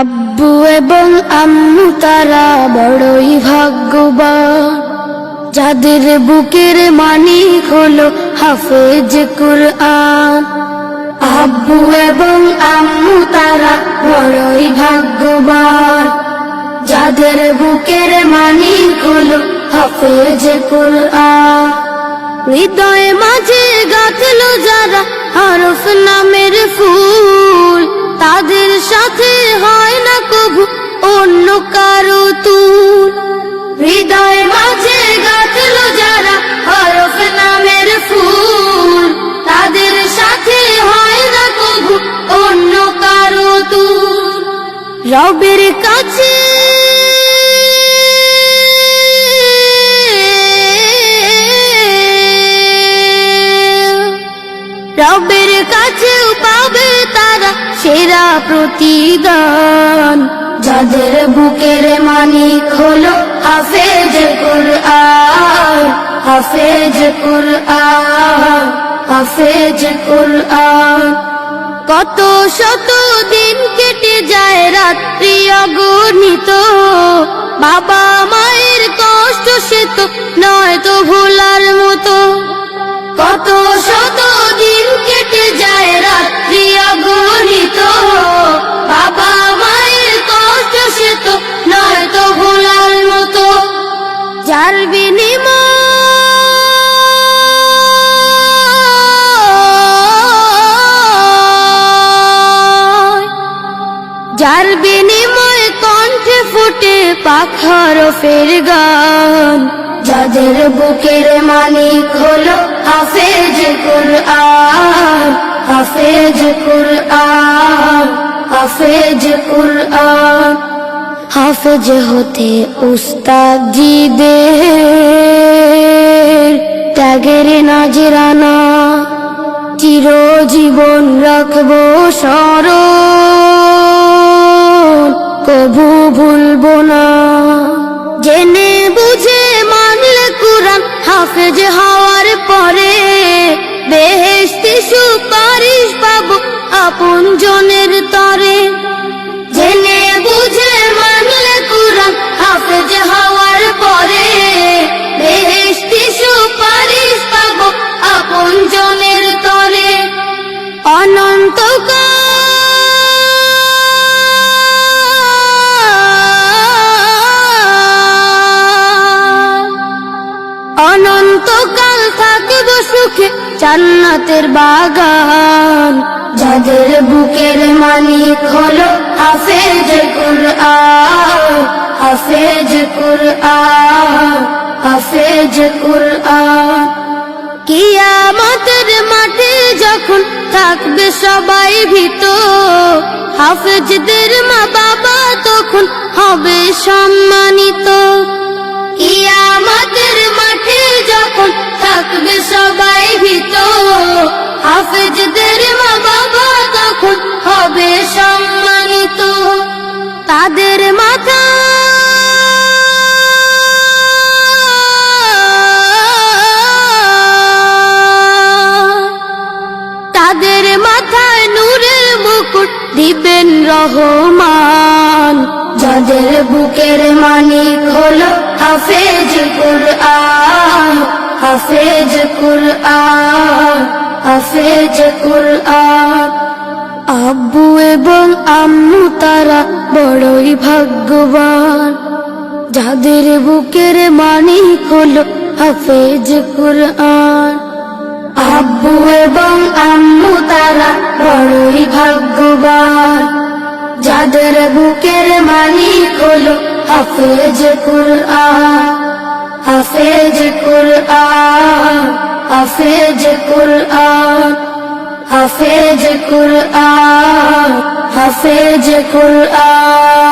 আব্বু এবং আম্মু তারা বড়ই ভাগ্যবান, যাদের বুকের মানিক হলো হাফেজ কুরআন। আব্বু এবং আম্মু তারা বড়ই ভাগ্যবান, যাদের বুকের মানিক হলো হাফেজ কুরআন। হৃদয়ে মাঝে গাঁথলো যারা হরফ নামের ফুল, তাদের সাথে হয় না কবু অন্য কারো তুল। হৃদয়ে মাঝে গাঁথলো যারা হরফ নামের ফুল, তাদের সাথে হয় না কবু অন্য কারো তুল। রবের কাছে রবের কাছেও পাবে তারা সেরা প্রতিদান, যাদের বুকের মানিক হলো হাফেজ কুরআন, হাফেজ কুরআন, হাফেজ কুরআন। কত শত দিন কেটে যায় রাত্রি অগণিত, বাবা মায়ের কষ্ট সে তো নয় তো ভোলার মতো। কত শত দিন কেটে যায় রাত্রি অগণিত, বাবা মায়ের কষ্ট সে তো নয় তো ভোলার মতো। যার বিনিময় কণ্ঠে ফুটে পাক হরফের গান, যাদের বুকের মানিক হলো হাফেজ কুরআন, হাফেজ কুরআন, হাফেজ কুরআন। হাফেজ হতে উস্তাদজিদের ত্যাগের নাজরানা চিরজীবন রাখবো স্মরণ, কবু ভুলবো না। জেনে বুঝে মানলে কুরআন হাফেজ হওয়ার পরে, বেহেশতি সুপারিশ পাবো আপন জনের তরে। জেনে বুঝে মানলে কুরআন হাফেজ হওয়ার পরে, বেহেশতি সুপারিশ পাবো আপন জনের তরে। অনন্তকাল অনন্তকাল থাকবো সুখে জান্নাতের বাগান, যাদের বুকের মানিক হলো হাফেজ কুরআন, হাফেজ কুরআন, হাফেজ কুরআন। কিয়ামতের মাঠে যখন থাকবে সবাই ভীত, হাফেজদের মা বাবা তখন হবে সম্মানিত। কিয়ামতের মাঠে যখন থাকবে সবাই ভীত, হাফেজদের মা বাবা তখন হবে সম্মানিত। তাদের মাথা তাদের মাথায় নূরের মুকুট দিবেন রহমান, যাদের বুকের মানিক হলো হাফেজ কুরআন, হাফেজ কুরআন, হাফেজ কুরআন। আব্বু এবং আম্মু তারা বড়ই ভাগ্যবান, যাদের বুকের মানিক হলো হাফেজ কুরআন। আব্বু এবং আম্মু তারা বড়ই ভাগ্যবান, যাদের বুকের মানিক হলো হাফেজ কুরআন, হাফেজ কুরআন, হাফেজ কুরআন, হাফেজ কুরআন, হাফেজ কুরআন।